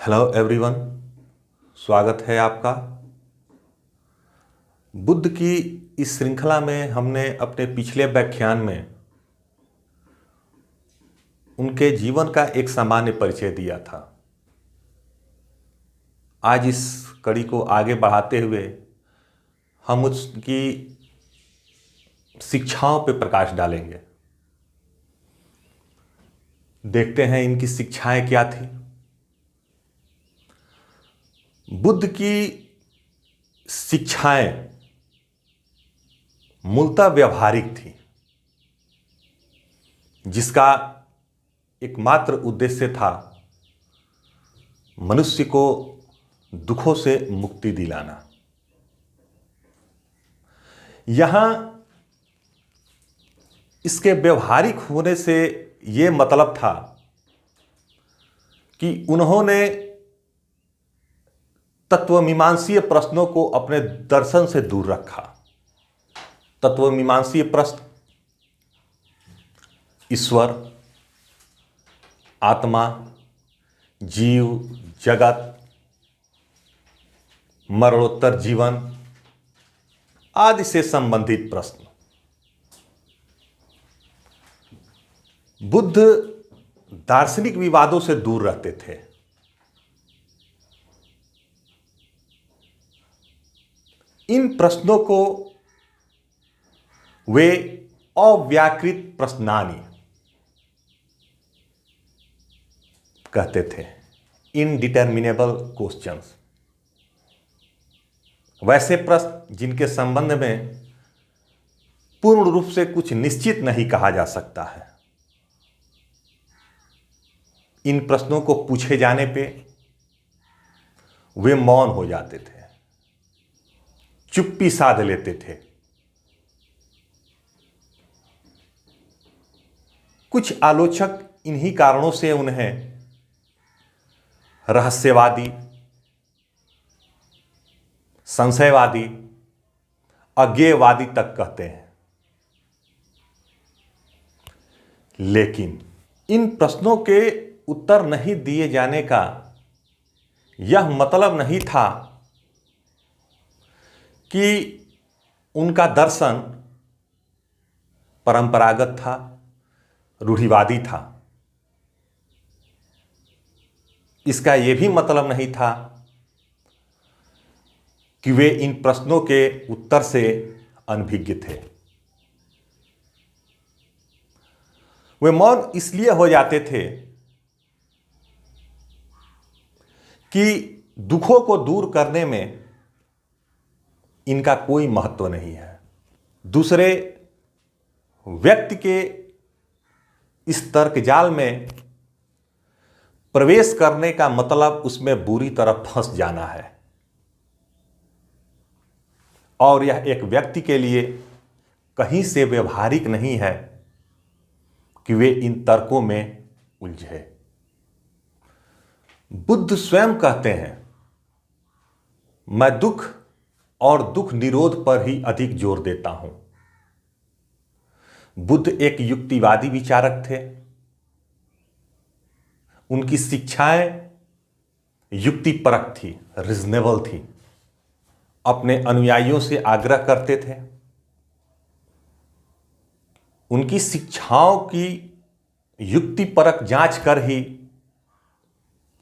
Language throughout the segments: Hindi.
हेलो एवरीवन, स्वागत है आपका। बुद्ध की इस श्रृंखला में हमने अपने पिछले व्याख्यान में उनके जीवन का एक सामान्य परिचय दिया था। आज इस कड़ी को आगे बढ़ाते हुए हम उसकी शिक्षाओं पर प्रकाश डालेंगे। देखते हैं इनकी शिक्षाएं क्या थी। बुद्ध की शिक्षाएं मूलतः व्यवहारिक थी, जिसका एकमात्र उद्देश्य था मनुष्य को दुखों से मुक्ति दिलाना। यहां इसके व्यवहारिक होने से ये मतलब था कि उन्होंने तत्वमीमांसीय प्रश्नों को अपने दर्शन से दूर रखा। तत्वमीमांसीय प्रश्न ईश्वर, आत्मा, जीव, जगत, मरणोत्तर जीवन आदि से संबंधित प्रश्न। बुद्ध दार्शनिक विवादों से दूर रहते थे। इन प्रश्नों को वे अव्याकृत प्रश्नानि कहते थे, इनडिटर्मिनेबल क्वेश्चंस। वैसे प्रश्न जिनके संबंध में पूर्ण रूप से कुछ निश्चित नहीं कहा जा सकता है। इन प्रश्नों को पूछे जाने पे वे मौन हो जाते थे, चुप्पी साध लेते थे। कुछ आलोचक इन्हीं कारणों से उन्हें रहस्यवादी, संशयवादी, अज्ञेयवादी तक कहते हैं। लेकिन इन प्रश्नों के उत्तर नहीं दिए जाने का यह मतलब नहीं था कि उनका दर्शन परंपरागत था, रूढ़िवादी था। इसका यह भी मतलब नहीं था कि वे इन प्रश्नों के उत्तर से अनभिज्ञ थे। वे मौन इसलिए हो जाते थे कि दुखों को दूर करने में इनका कोई महत्व नहीं है। दूसरे व्यक्ति के इस तर्क जाल में प्रवेश करने का मतलब उसमें बुरी तरह फंस जाना है, और यह एक व्यक्ति के लिए कहीं से व्यवहारिक नहीं है कि वे इन तर्कों में उलझे। बुद्ध स्वयं कहते हैं, मैं दुख और दुख निरोध पर ही अधिक जोर देता हूं। बुद्ध एक युक्तिवादी विचारक थे। उनकी शिक्षाएं युक्तिपरक थी, रीजनेबल थी। अपने अनुयायियों से आग्रह करते थे उनकी शिक्षाओं की युक्तिपरक जांच कर ही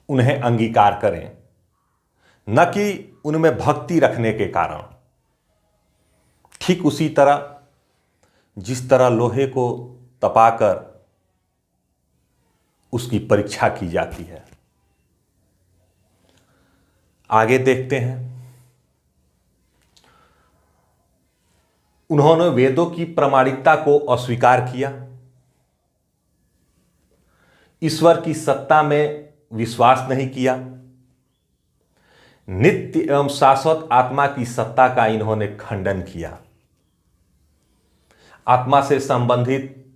उन्हें अंगीकार करें, न कि उनमें भक्ति रखने के कारण। ठीक उसी तरह जिस तरह लोहे को तपाकर उसकी परीक्षा की जाती है। आगे देखते हैं। उन्होंने वेदों की प्रामाणिकता को अस्वीकार किया, ईश्वर की सत्ता में विश्वास नहीं किया, नित्य एवं शाश्वत आत्मा की सत्ता का इन्होंने खंडन किया। आत्मा से संबंधित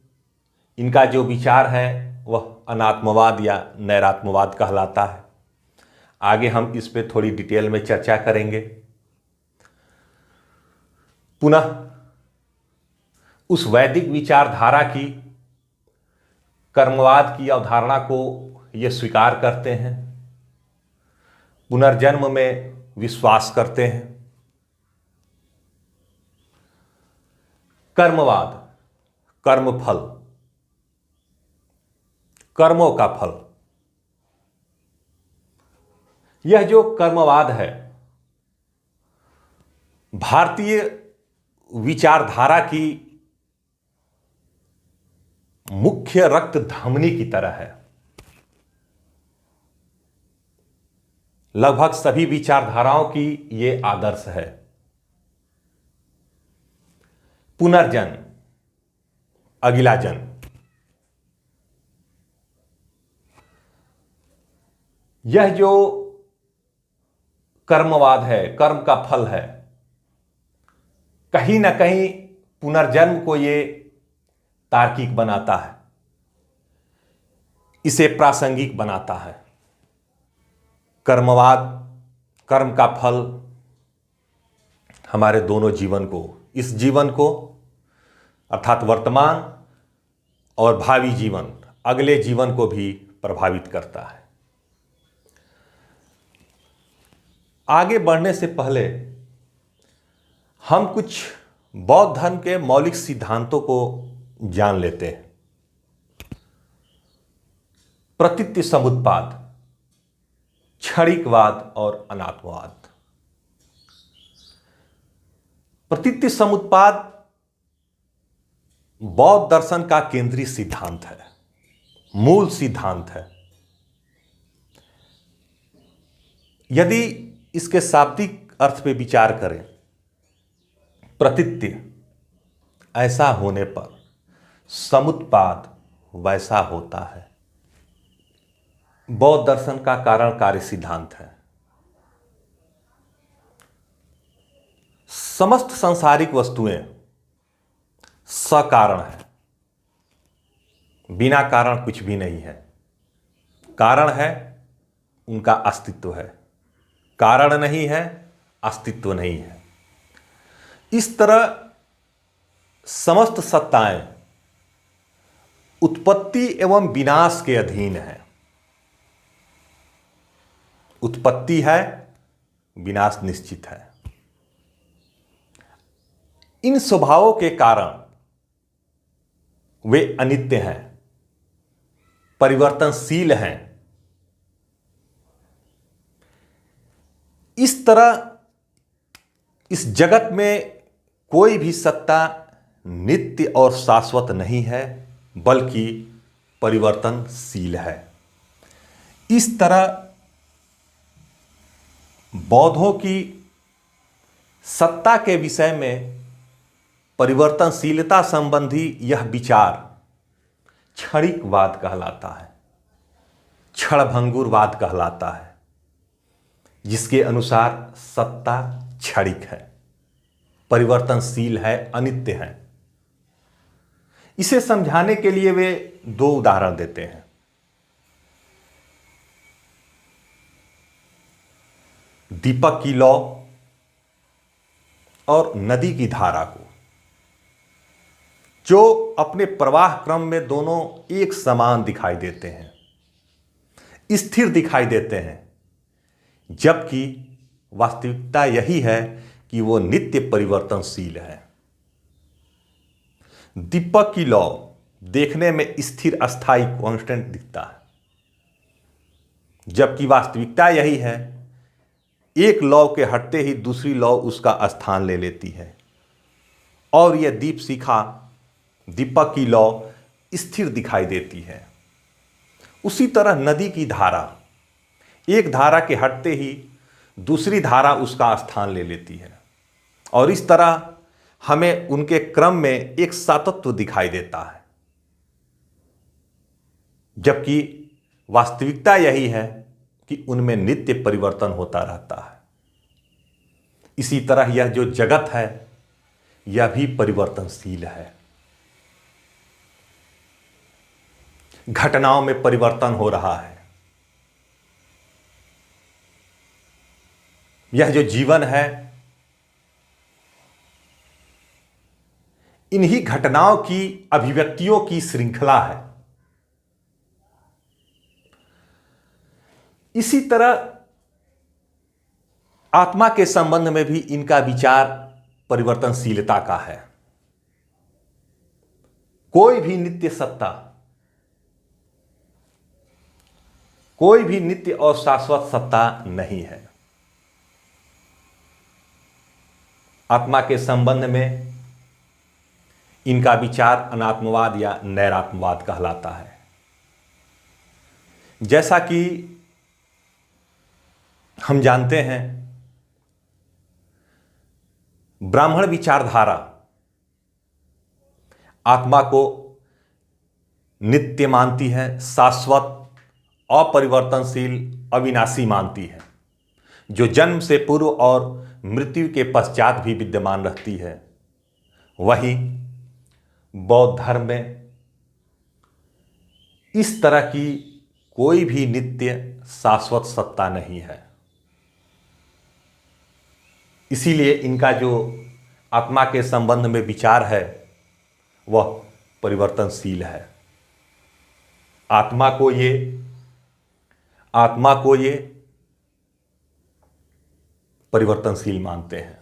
इनका जो विचार है वह अनात्मवाद या नैरात्मवाद कहलाता है। आगे हम इस पे थोड़ी डिटेल में चर्चा करेंगे। पुनः उस वैदिक विचारधारा की कर्मवाद की अवधारणा को ये स्वीकार करते हैं पुनर्जन्म में विश्वास करते हैं। कर्मवाद, कर्मफल, कर्मों का फल। यह जो कर्मवाद है भारतीय विचारधारा की मुख्य रक्त धमनी की तरह है। लगभग सभी विचारधाराओं की यह आदर्श है। पुनर्जन्म, अगला जन्म। यह जो कर्मवाद है, कर्म का फल है, कहीं ना कहीं पुनर्जन्म को ये तार्किक बनाता है, इसे प्रासंगिक बनाता है। कर्मवाद, कर्म का फल हमारे दोनों जीवन को, इस जीवन को अर्थात वर्तमान और भावी जीवन, अगले जीवन को भी प्रभावित करता है। आगे बढ़ने से पहले हम कुछ बौद्ध धर्म के मौलिक सिद्धांतों को जान लेते हैं। प्रतीत्य समुत्पाद, क्षणिकवाद और अनात्मवाद। प्रतीत्य समुत्पाद बौद्ध दर्शन का केंद्रीय सिद्धांत है, मूल सिद्धांत है। यदि इसके शाब्दिक अर्थ पे विचार करें, प्रतीत्य ऐसा होने पर समुत्पाद वैसा होता है। बौद्ध दर्शन का कारण कार्य सिद्धांत है। समस्त सांसारिक वस्तुएं सकारण है, बिना कारण कुछ भी नहीं है। कारण है, उनका अस्तित्व है, कारण नहीं है, अस्तित्व नहीं है। इस तरह समस्त सत्ताएं उत्पत्ति एवं विनाश के अधीन है। उत्पत्ति है, विनाश निश्चित है। इन स्वभावों के कारण वे अनित्य हैं, परिवर्तनशील हैं। इस तरह इस जगत में कोई भी सत्ता नित्य और शाश्वत नहीं है, बल्कि परिवर्तनशील है। इस तरह बौद्धों की सत्ता के विषय में परिवर्तनशीलता संबंधी यह विचार क्षणिकवाद कहलाता है, क्षणभंगुरवाद कहलाता है, जिसके अनुसार सत्ता क्षणिक है, परिवर्तनशील है, अनित्य है। इसे समझाने के लिए वे दो उदाहरण देते हैं। दीपक की लौ और नदी की धारा को, जो अपने प्रवाह क्रम में दोनों एक समान दिखाई देते हैं, स्थिर दिखाई देते हैं, जबकि वास्तविकता यही है कि वो नित्य परिवर्तनशील है। दीपक की लौ देखने में स्थिर, अस्थायी, कांस्टेंट दिखता है, जबकि वास्तविकता यही है एक लौ के हटते ही दूसरी लौ उसका स्थान ले लेती है और यह दीप शिखा, दीपक की लौ स्थिर दिखाई देती है। उसी तरह नदी की धारा, एक धारा के हटते ही दूसरी धारा उसका स्थान ले लेती है और इस तरह हमें उनके क्रम में एक सातत्य दिखाई देता है, जबकि वास्तविकता यही है कि उनमें नित्य परिवर्तन होता रहता है। इसी तरह यह जो जगत है यह भी परिवर्तनशील है। घटनाओं में परिवर्तन हो रहा है। यह जो जीवन है इन्हीं घटनाओं की अभिव्यक्तियों की श्रृंखला है। इसी तरह आत्मा के संबंध में भी इनका विचार परिवर्तनशीलता का है। कोई भी नित्य सत्ता, कोई भी नित्य और शाश्वत सत्ता नहीं है। आत्मा के संबंध में इनका विचार अनात्मवाद या नैरात्मवाद कहलाता है। जैसा कि हम जानते हैं, ब्राह्मण विचारधारा आत्मा को नित्य मानती है, शाश्वत, अपरिवर्तनशील, अविनाशी मानती है, जो जन्म से पूर्व और मृत्यु के पश्चात भी विद्यमान रहती है। वहीं बौद्ध धर्म में इस तरह की कोई भी नित्य शाश्वत सत्ता नहीं है। इसीलिए इनका जो आत्मा के संबंध में विचार है वह परिवर्तनशील है। आत्मा को ये परिवर्तनशील मानते हैं।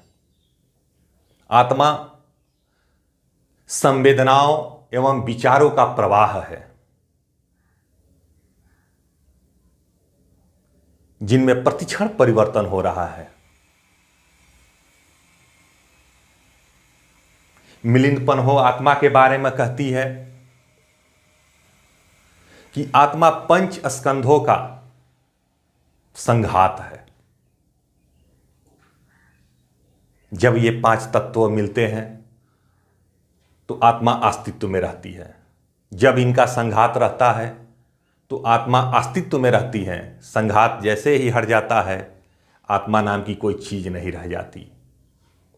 आत्मा संवेदनाओं एवं विचारों का प्रवाह है, जिनमें प्रतिक्षण परिवर्तन हो रहा है। मिलिंद पन्हो आत्मा के बारे में कहती है कि आत्मा पंच स्कंधों का संघात है। जब ये 5 तत्व मिलते हैं तो आत्मा अस्तित्व में रहती है। जब इनका संघात रहता है तो आत्मा अस्तित्व में रहती है। संघात जैसे ही हट जाता है, आत्मा नाम की कोई चीज नहीं रह जाती।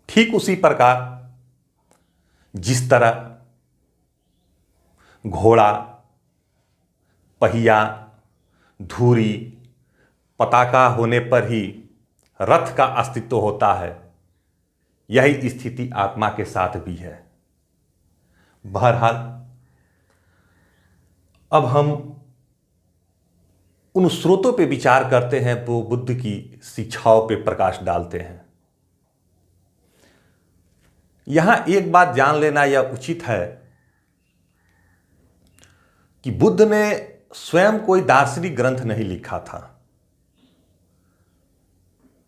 ठीक उसी प्रकार जिस तरह घोड़ा, पहिया, धुरी, पताका होने पर ही रथ का अस्तित्व होता है, यही स्थिति आत्मा के साथ भी है। बहरहाल अब हम उन स्रोतों पे विचार करते हैं तो बुद्ध की शिक्षाओं पे प्रकाश डालते हैं। यहां एक बात जान लेना यह उचित है कि बुद्ध ने स्वयं कोई दार्शनिक ग्रंथ नहीं लिखा था,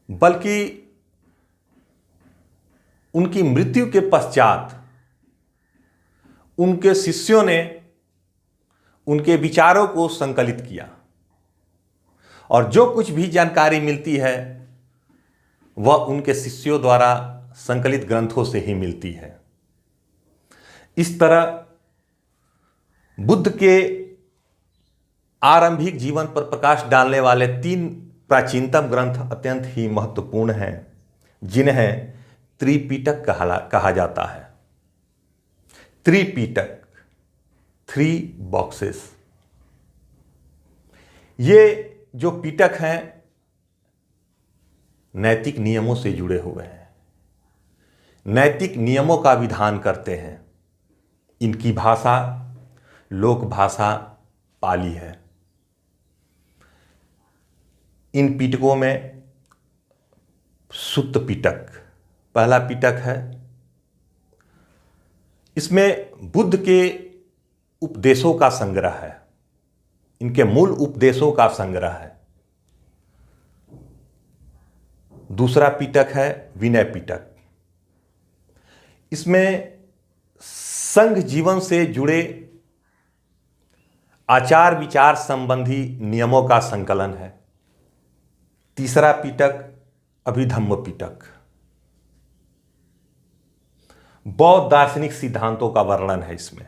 बल्कि उनकी मृत्यु के पश्चात उनके शिष्यों ने उनके विचारों को संकलित किया, और जो कुछ भी जानकारी मिलती है वह उनके शिष्यों द्वारा संकलित ग्रंथों से ही मिलती है। इस तरह बुद्ध के आरंभिक जीवन पर प्रकाश डालने वाले 3 प्राचीनतम ग्रंथ अत्यंत ही महत्वपूर्ण हैं, जिन्हें त्रिपिटक कहा जाता है। त्रिपिटक, 3 बॉक्सेस। ये जो पिटक हैं नैतिक नियमों से जुड़े हुए हैं, नैतिक नियमों का विधान करते हैं। इनकी भाषा लोक भाषा पाली है। इन पिटकों में सुत्त पिटक पहला पिटक है। इसमें बुद्ध के उपदेशों का संग्रह है, इनके मूल उपदेशों का संग्रह है। दूसरा पिटक है विनय पिटक। इसमें संघ जीवन से जुड़े आचार विचार संबंधी नियमों का संकलन है। तीसरा पिटक अभिधम्म पिटक, बौद्ध दार्शनिक सिद्धांतों का वर्णन है। इसमें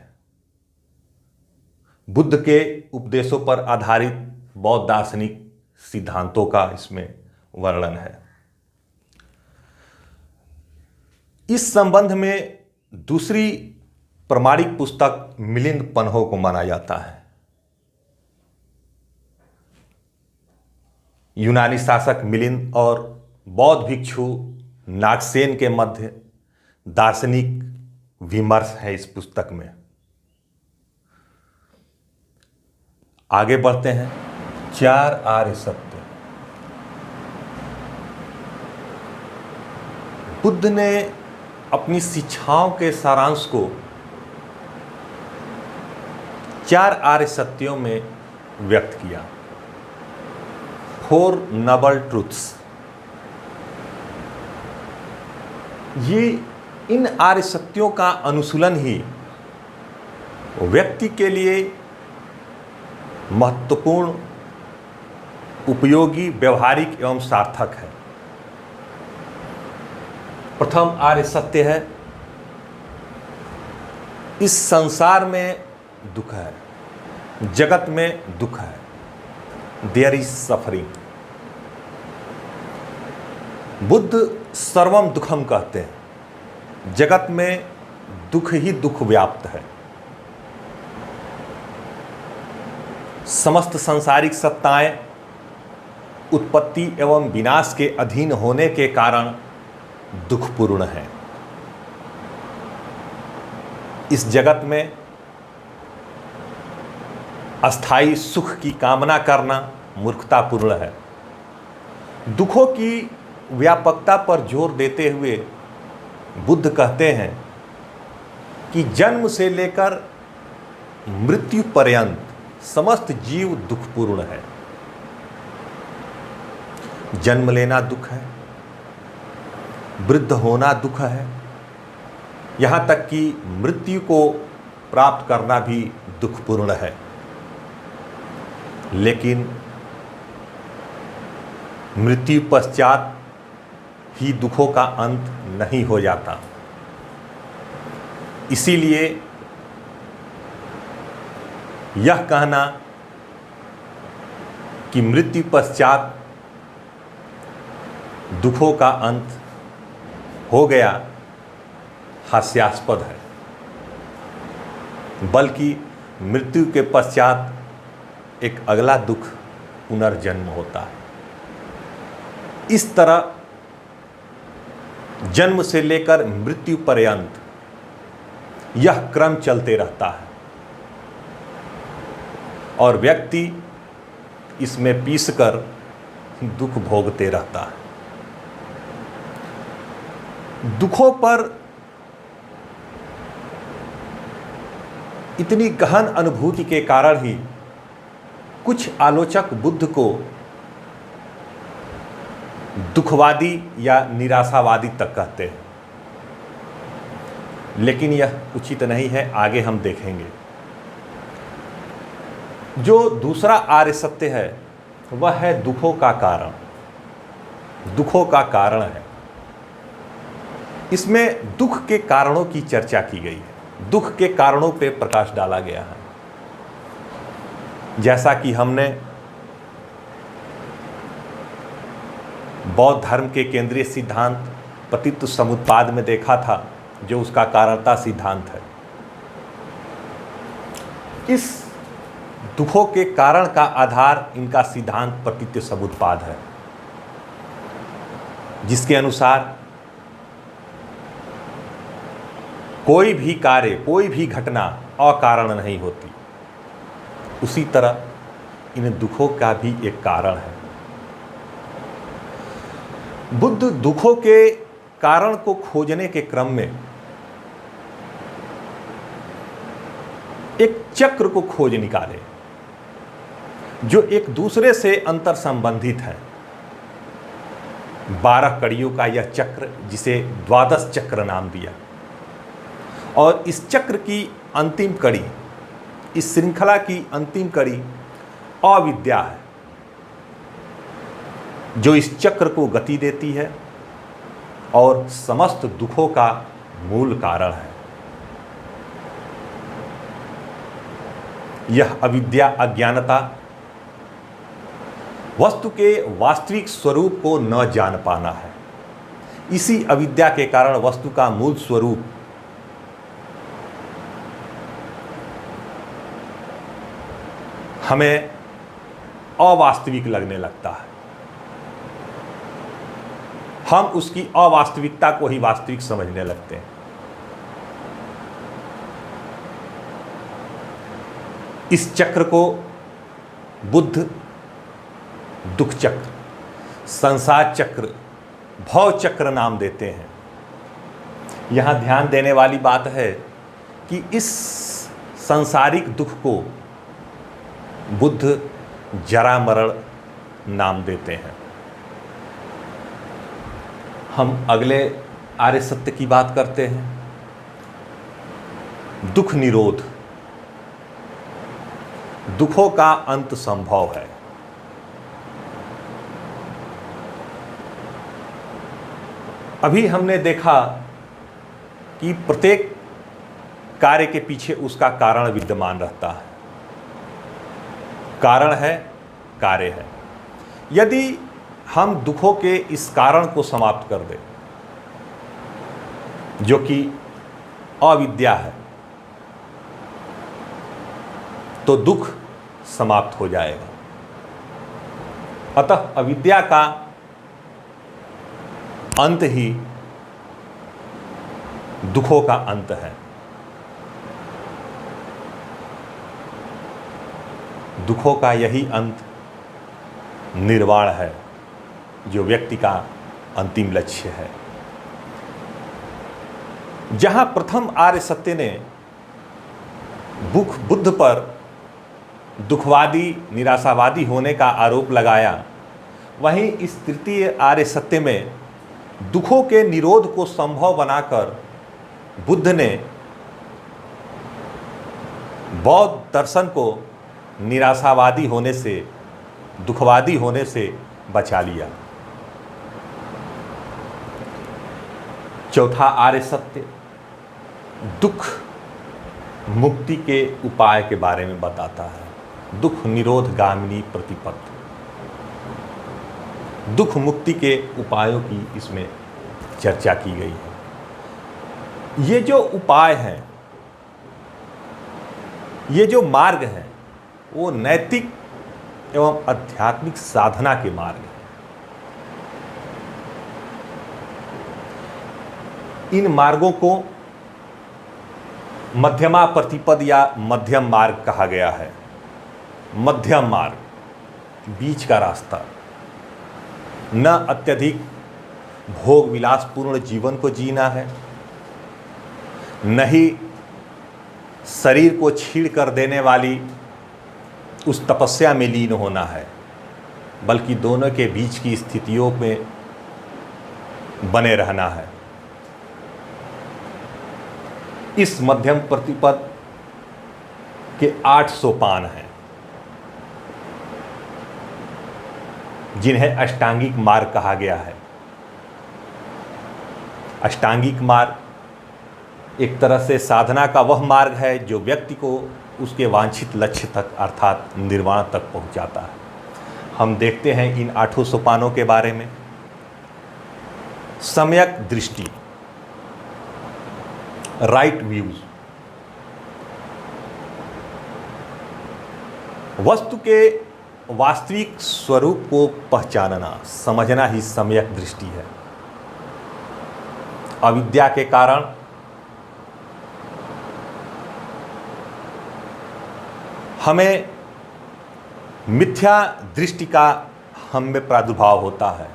बुद्ध के उपदेशों पर आधारित बौद्ध दार्शनिक सिद्धांतों का इसमें वर्णन है। इस संबंध में दूसरी प्रमाणिक पुस्तक मिलिंद पन्हो को माना जाता है। यूनानी शासक मिलिंद और बौद्ध भिक्षु नागसेन के मध्य दार्शनिक विमर्श है इस पुस्तक में। आगे बढ़ते हैं। 4 आर्य सत्य। बुद्ध ने अपनी शिक्षाओं के सारांश को 4 आर्य सत्यों में व्यक्त किया। 4 नोबल ट्रूथ्स। ये इन आर्य सत्यों का अनुशीलन ही व्यक्ति के लिए महत्वपूर्ण, उपयोगी, व्यवहारिक एवं सार्थक है। प्रथम आर्य सत्य है, इस संसार में दुख है, जगत में दुख है। There is suffering. बुद्ध सर्वम दुखम कहते हैं। जगत में दुख ही दुख व्याप्त है। समस्त सांसारिक सत्ताएं उत्पत्ति एवं विनाश के अधीन होने के कारण दुखपूर्ण है। इस जगत में अस्थायी सुख की कामना करना मूर्खतापूर्ण है। दुखों की व्यापकता पर जोर देते हुए बुद्ध कहते हैं कि जन्म से लेकर मृत्यु पर्यंत समस्त जीव दुखपूर्ण है। जन्म लेना दुख है, वृद्ध होना दुख है, यहाँ तक कि मृत्यु को प्राप्त करना भी दुखपूर्ण है। लेकिन मृत्यु पश्चात ही दुखों का अंत नहीं हो जाता। इसीलिए यह कहना कि मृत्यु पश्चात दुखों का अंत हो गया हास्यास्पद है, बल्कि मृत्यु के पश्चात एक अगला दुख पुनर्जन्म होता है। इस तरह जन्म से लेकर मृत्यु पर्यंत यह क्रम चलते रहता है और व्यक्ति इसमें पीसकर दुख भोगते रहता है। दुखों पर इतनी गहन अनुभूति के कारण ही कुछ आलोचक बुद्ध को दुखवादी या निराशावादी तक कहते हैं, लेकिन यह उचित नहीं है। आगे हम देखेंगे। जो दूसरा आर्य सत्य है वह है दुखों का कारण। दुखों का कारण है, इसमें दुख के कारणों की चर्चा की गई है। दुख के कारणों पे प्रकाश डाला गया है। जैसा कि हमने बौद्ध धर्म के केंद्रीय सिद्धांत पतित्व समुत्पाद में देखा था, जो उसका कारणता सिद्धांत है। इस दुखों के कारण का आधार इनका सिद्धांत पतित्व समुत्पाद है, जिसके अनुसार कोई भी कार्य, कोई भी घटना अकारण नहीं होती। उसी तरह इन दुखों का भी एक कारण है। बुद्ध दुखों के कारण को खोजने के क्रम में एक चक्र को खोज निकाले, जो एक दूसरे से अंतर संबंधित है। 12 कड़ियों का यह चक्र, जिसे द्वादश चक्र नाम दिया, और इस चक्र की अंतिम कड़ी, इस श्रृंखला की अंतिम कड़ी अविद्या है, जो इस चक्र को गति देती है और समस्त दुखों का मूल कारण है। यह अविद्या, अज्ञानता, वस्तु के वास्तविक स्वरूप को न जान पाना है। इसी अविद्या के कारण वस्तु का मूल स्वरूप हमें अवास्तविक लगने लगता है। हम उसकी अवास्तविकता को ही वास्तविक समझने लगते हैं। इस चक्र को बुद्ध दुख चक्र, संसार चक्र, भव चक्र नाम देते हैं। यहाँ ध्यान देने वाली बात है कि इस सांसारिक दुख को बुद्ध जरा मरण नाम देते हैं। हम अगले आर्य सत्य की बात करते हैं, दुख निरोध। दुखों का अंत संभव है। अभी हमने देखा कि प्रत्येक कार्य के पीछे उसका कारण विद्यमान रहता है। कारण है, कार्य है। यदि हम दुखों के इस कारण को समाप्त कर दें, जो कि अविद्या है, तो दुख समाप्त हो जाएगा। अतः अविद्या का अंत ही दुखों का अंत है। दुखों का यही अंत निर्वाण है, जो व्यक्ति का अंतिम लक्ष्य है। जहां प्रथम आर्य सत्य ने बुद्ध पर दुखवादी, निराशावादी होने का आरोप लगाया, वहीं इस तृतीय आर्य सत्य में दुखों के निरोध को संभव बनाकर बुद्ध ने बौद्ध दर्शन को निराशावादी होने से, दुखवादी होने से बचा लिया। चौथा आर्य सत्य दुख मुक्ति के उपाय के बारे में बताता है। दुख निरोध गामिनी प्रतिपत्ति, दुख मुक्ति के उपायों की इसमें चर्चा की गई है। ये जो उपाय हैं, ये जो मार्ग हैं, वो नैतिक एवं आध्यात्मिक साधना के मार्ग हैं। इन मार्गों को मध्यमा प्रतिपद या मध्यम मार्ग कहा गया है। मध्यम मार्ग, बीच का रास्ता। न अत्यधिक भोग विलासपूर्ण जीवन को जीना है, न ही शरीर को छीड़ कर देने वाली उस तपस्या में लीन होना है, बल्कि दोनों के बीच की स्थितियों में बने रहना है। इस मध्यम प्रतिपद के 8 सोपान हैं, जिन्हें अष्टांगिक मार्ग कहा गया है। अष्टांगिक मार्ग एक तरह से साधना का वह मार्ग है जो व्यक्ति को उसके वांछित लक्ष्य तक, अर्थात निर्वाण तक पहुंचाता है। हम देखते हैं इन 8 सोपानों के बारे में। सम्यक दृष्टि, राइट व्यूज, वस्तु के वास्तविक स्वरूप को पहचानना, समझना ही सम्यक दृष्टि है। अविद्या के कारण हमें मिथ्या दृष्टि का हम में प्रादुर्भाव होता है,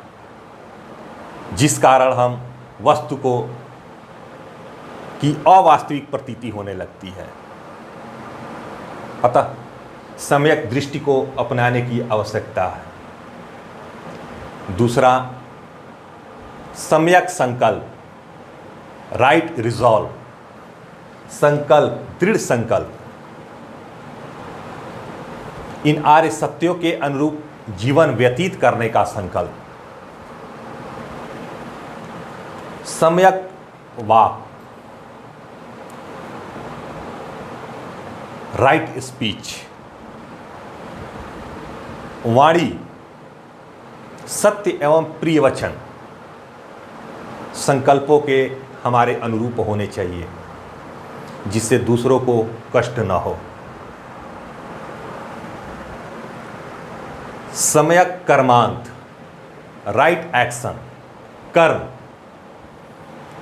जिस कारण हम वस्तु को की अवास्तविक प्रतीति होने लगती है। अतः सम्यक दृष्टि को अपनाने की आवश्यकता है। दूसरा, सम्यक संकल्प, राइट रिजॉल्व, संकल्प, दृढ़ संकल्प। इन आर्य सत्यों के अनुरूप जीवन व्यतीत करने का संकल्प। सम्यक वाक, राइट स्पीच, वाणी, सत्य एवं प्रिय वचन संकल्पों के हमारे अनुरूप होने चाहिए, जिससे दूसरों को कष्ट न हो। सम्यक कर्मांत, राइट एक्शन, कर्म,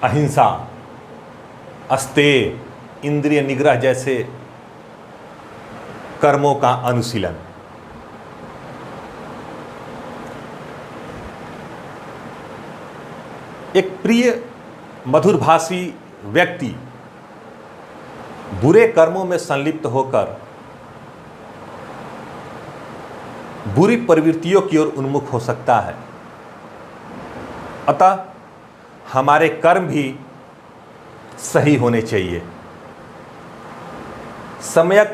अहिंसा, अस्तेय, इंद्रिय निग्रह जैसे कर्मों का अनुशीलन। एक प्रिय मधुरभाषी व्यक्ति बुरे कर्मों में संलिप्त होकर बुरी प्रवृत्तियों की ओर उन्मुख हो सकता है। अतः हमारे कर्म भी सही होने चाहिए। सम्यक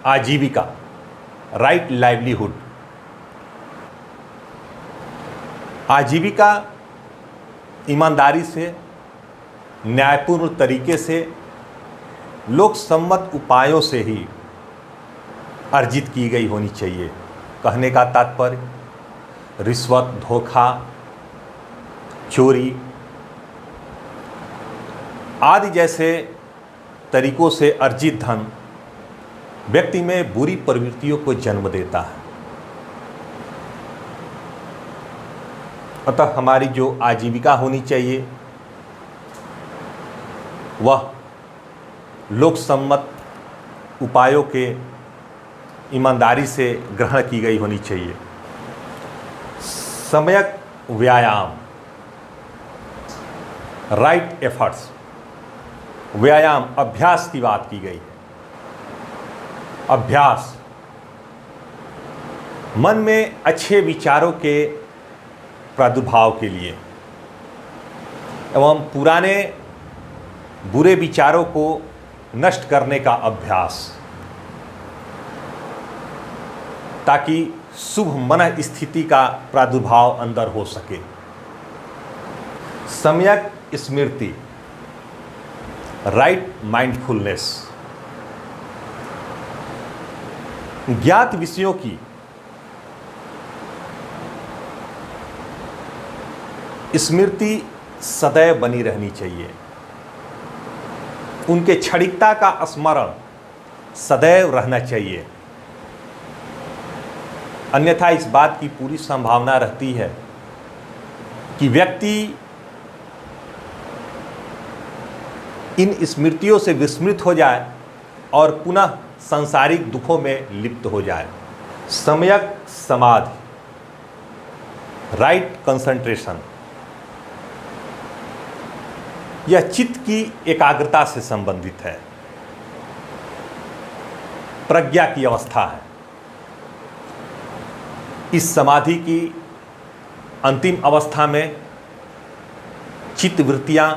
आजीविका, राइट लाइवलीहुड। आजीविका ईमानदारी से, न्यायपूर्ण तरीके से, लोक सम्मत उपायों से ही अर्जित की गई होनी चाहिए। कहने का तात्पर्य रिश्वत, धोखा, चोरी आदि जैसे तरीकों से अर्जित धन व्यक्ति में बुरी प्रवृत्तियों को जन्म देता है। अतः हमारी जो आजीविका होनी चाहिए वह लोकसम्मत उपायों के ईमानदारी से ग्रहण की गई होनी चाहिए। सम्यक व्यायाम, राइट एफर्ट्स। व्यायाम, अभ्यास की बात की गई है। अभ्यास मन में अच्छे विचारों के प्रादुर्भाव के लिए एवं पुराने बुरे विचारों को नष्ट करने का अभ्यास, ताकि शुभ मन स्थिति का प्रादुर्भाव अंदर हो सके। सम्यक स्मृति, राइट माइंडफुलनेस। ज्ञात विषयों की स्मृति सदैव बनी रहनी चाहिए। उनके क्षणिकता का स्मरण सदैव रहना चाहिए। अन्यथा इस बात की पूरी संभावना रहती है कि व्यक्ति इन स्मृतियों से विस्मृत हो जाए और पुनः सांसारिक दुखों में लिप्त हो जाए। सम्यक समाधि, राइट कंसंट्रेशन। यह चित्त की एकाग्रता से संबंधित है, प्रज्ञा की अवस्था है। इस समाधि की अंतिम अवस्था में चित्त वृत्तियां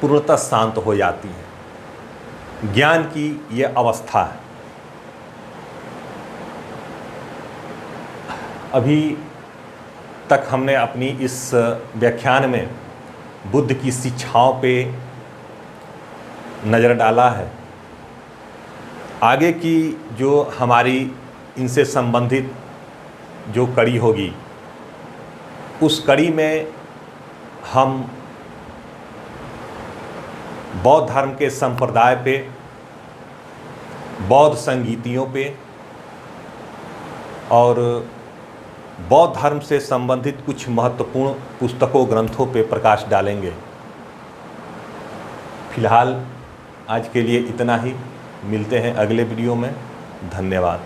पूर्णतः शांत हो जाती हैं। ज्ञान की यह अवस्था है। अभी तक हमने अपनी इस व्याख्यान में बुद्ध की शिक्षाओं पे नज़र डाला है। आगे की जो हमारी इनसे संबंधित जो कड़ी होगी, उस कड़ी में हम बौद्ध धर्म के संप्रदाय पे, बौद्ध संगीतियों पे और बौद्ध धर्म से संबंधित कुछ महत्वपूर्ण पुस्तकों, ग्रंथों पे प्रकाश डालेंगे। फिलहाल आज के लिए इतना ही। मिलते हैं अगले वीडियो में। धन्यवाद।